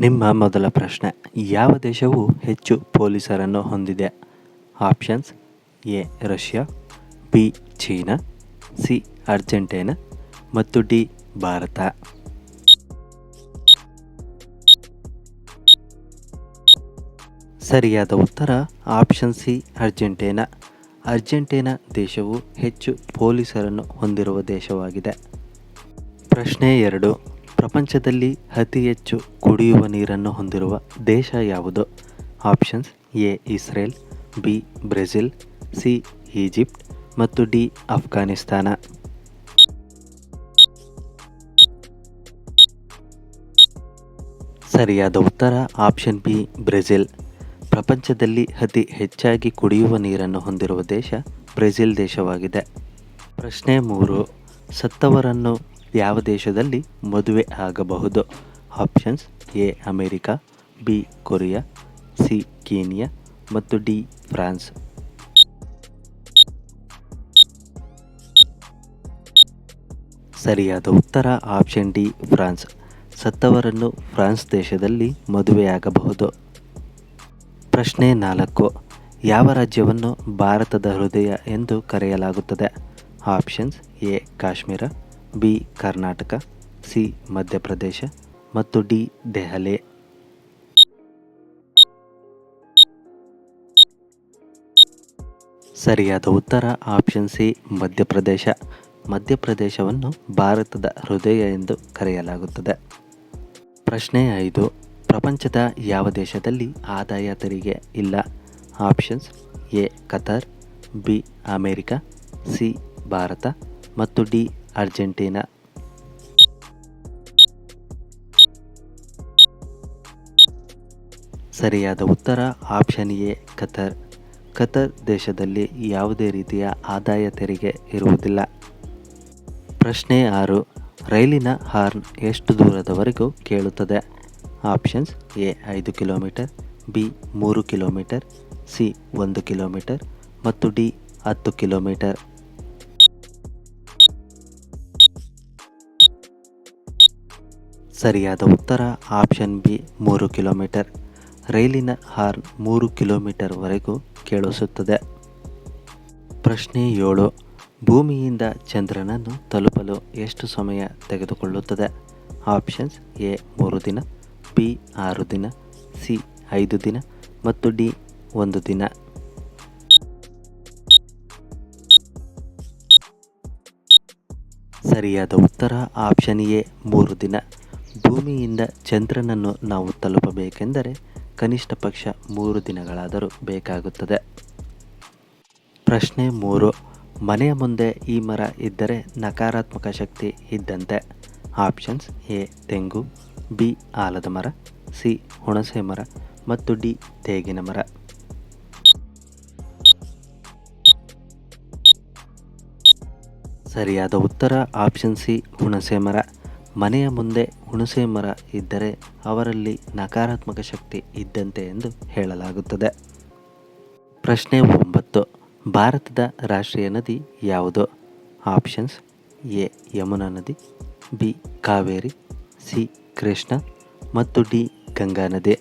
ನಿಮ್ಮ ಮೊದಲ ಪ್ರಶ್ನೆ, ಯಾವ ದೇಶವು ಹೆಚ್ಚು ಪೊಲೀಸರನ್ನು ಹೊಂದಿದೆ? Options: A Russia, B China, C Argentina ಮತ್ತು ಡಿ ಭಾರತ. ಸರಿಯಾದ ಉತ್ತರ ಆಪ್ಷನ್ ಸಿ ಅರ್ಜೆಂಟೀನಾ. ಅರ್ಜೆಂಟೀನಾ ದೇಶವು ಹೆಚ್ಚು ಪೊಲೀಸರನ್ನು ಹೊಂದಿರುವ ದೇಶವಾಗಿದೆ. ಪ್ರಶ್ನೆ 2, ಪ್ರಪಂಚದಲ್ಲಿ ಅತಿ ಹೆಚ್ಚು ಕುಡಿಯುವ ನೀರನ್ನು ಹೊಂದಿರುವ ದೇಶ ಯಾವುದು? Options: A Israel, B Brazil, C Egypt ಮತ್ತು ಡಿ ಅಫ್ಘಾನಿಸ್ತಾನ. ಸರಿಯಾದ ಉತ್ತರ ಆಪ್ಷನ್ ಬಿ ಬ್ರೆಜಿಲ್. ಪ್ರಪಂಚದಲ್ಲಿ ಅತಿ ಹೆಚ್ಚಾಗಿ ಕುಡಿಯುವ ನೀರನ್ನು ಹೊಂದಿರುವ ದೇಶ ಬ್ರೆಜಿಲ್ ದೇಶವಾಗಿದೆ. ಪ್ರಶ್ನೆ 3, ಸತ್ತವರನ್ನು ಯಾವ ದೇಶದಲ್ಲಿ ಮದುವೆ ಆಗಬಹುದು? Options: A America, B Korea, C Kenya ಮತ್ತು ಡಿ ಫ್ರಾನ್ಸ್. ಸರಿಯಾದ ಉತ್ತರ ಆಪ್ಷನ್ ಡಿ ಫ್ರಾನ್ಸ್. ಸತ್ತವರನ್ನು ಫ್ರಾನ್ಸ್ ದೇಶದಲ್ಲಿ ಮದುವೆಯಾಗಬಹುದು. ಪ್ರಶ್ನೆ 4, ಯಾವ ರಾಜ್ಯವನ್ನು ಭಾರತದ ಹೃದಯ ಎಂದು ಕರೆಯಲಾಗುತ್ತದೆ? Options: A Kashmir, B Karnataka, C Madhya Pradesh ಮತ್ತು ಡಿ ದೆಹಲಿ. ಸರಿಯಾದ ಉತ್ತರ ಆಪ್ಷನ್ ಸಿ ಮಧ್ಯಪ್ರದೇಶ. ಮಧ್ಯಪ್ರದೇಶವನ್ನು ಭಾರತದ ಹೃದಯ ಎಂದು ಕರೆಯಲಾಗುತ್ತದೆ. ಪ್ರಶ್ನೆ 5, ಪ್ರಪಂಚದ ಯಾವ ದೇಶದಲ್ಲಿ ಆದಾಯ ತೆರಿಗೆ ಇಲ್ಲ? Options: A Qatar, B America, C Bharat ಮತ್ತು ಡಿ ಅರ್ಜೆಂಟೀನಾ. ಸರಿಯಾದ ಉತ್ತರ ಆಪ್ಷನ್ ಎ ಕತಾರ್. ಕತಾರ್ ದೇಶದಲ್ಲಿ ಯಾವುದೇ ರೀತಿಯ ಆದಾಯ ತೆರಿಗೆ ಇರುವುದಿಲ್ಲ. ಪ್ರಶ್ನೆ 6, ರೈಲಿನ ಹಾರ್ನ್ ಎಷ್ಟು ದೂರದವರೆಗೂ ಕೇಳುತ್ತದೆ? Options: A 5 kilometre, B 3 kilometre, C 1 kilometre ಮತ್ತು ಡಿ 10 ಕಿಲೋಮೀಟರ್. ಸರಿಯಾದ ಉತ್ತರ ಆಪ್ಷನ್ ಬಿ 3 ಕಿಲೋಮೀಟರ್. ರೈಲಿನ ಹಾರ್ನ್ 3 ಕಿಲೋಮೀಟರ್ವರೆಗೂ ಕೇಳಿಸುತ್ತದೆ. ಪ್ರಶ್ನೆ 7, ಭೂಮಿಯಿಂದ ಚಂದ್ರನನ್ನು ತಲುಪಲು ಎಷ್ಟು ಸಮಯ ತೆಗೆದುಕೊಳ್ಳುತ್ತದೆ? ಆಪ್ಷನ್ಸ್: ಎ 3 ದಿನ, ಬಿ 6 ದಿನ, ಸಿ 5 ದಿನ ಮತ್ತು ಡಿ 1 ದಿನ. ಸರಿಯಾದ ಉತ್ತರ ಆಪ್ಷನ್ ಎ 3 ದಿನ. ಭೂಮಿಯಿಂದ ಚಂದ್ರನನ್ನು ನಾವು ತಲುಪಬೇಕೆಂದರೆ ಕನಿಷ್ಠ ಪಕ್ಷ 3 ದಿನಗಳಾದರೂ ಬೇಕಾಗುತ್ತದೆ. ಪ್ರಶ್ನೆ 3, ಮನೆಯ ಮುಂದೆ ಈ ಮರ ಇದ್ದರೆ ನಕಾರಾತ್ಮಕ ಶಕ್ತಿ ಇದ್ದಂತೆ. ಆಪ್ಷನ್ಸ್: ಎ ತೆಂಗು, ಬಿ ಆಲದ ಮರ, ಸಿ ಹುಣಸೆ ಮರ ಮತ್ತು ಡಿ ತೇಗಿನ ಮರ. ಸರಿಯಾದ ಉತ್ತರ ಆಪ್ಷನ್ ಸಿ ಹುಣಸೆ ಮರ. ಮನೆಯ ಮುಂದೆ ಹುಣಸೆ ಮರ ಇದ್ದರೆ ಅವರಲ್ಲಿ ನಕಾರಾತ್ಮಕ ಶಕ್ತಿ ಇದ್ದಂತೆ ಎಂದು ಹೇಳಲಾಗುತ್ತದೆ. ಪ್ರಶ್ನೆ 9, ಭಾರತದ ರಾಷ್ಟ್ರೀಯ ನದಿ ಯಾವುದು? ಆಪ್ಷನ್ಸ್: ಎ ಯಮುನಾ ನದಿ, ಬಿ ಕಾವೇರಿ, ಸಿ ಕೃಷ್ಣ ಮತ್ತು ಡಿ ಗಂಗಾ ನದಿ.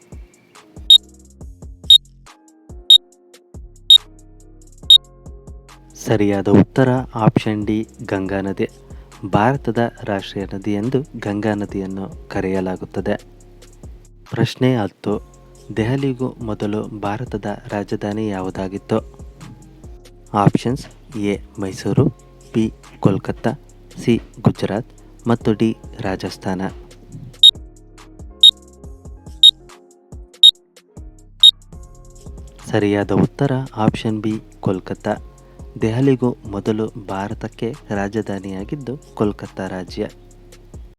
ಸರಿಯಾದ ಉತ್ತರ ಆಪ್ಷನ್ ಡಿ ಗಂಗಾ ನದಿ. ಭಾರತದ ರಾಷ್ಟ್ರೀಯ ನದಿ ಎಂದು ಗಂಗಾ ನದಿಯನ್ನು ಕರೆಯಲಾಗುತ್ತದೆ. ಪ್ರಶ್ನೆ 10, ದೆಹಲಿಗೂ ಮೊದಲು ಭಾರತದ ರಾಜಧಾನಿ ಯಾವುದಾಗಿತ್ತು? Options: A Mysuru, B Kolkata, C Gujarat ಮತ್ತು ಡಿ ರಾಜಸ್ಥಾನ. ಸರಿಯಾದ ಉತ್ತರ ಆಪ್ಷನ್ ಬಿ ಕೋಲ್ಕತ್ತಾ. ದೆಹಲಿಗೂ ಮೊದಲು ಭಾರತಕ್ಕೆ ರಾಜಧಾನಿಯಾಗಿದ್ದು ಕೋಲ್ಕತ್ತಾ ರಾಜ್ಯ.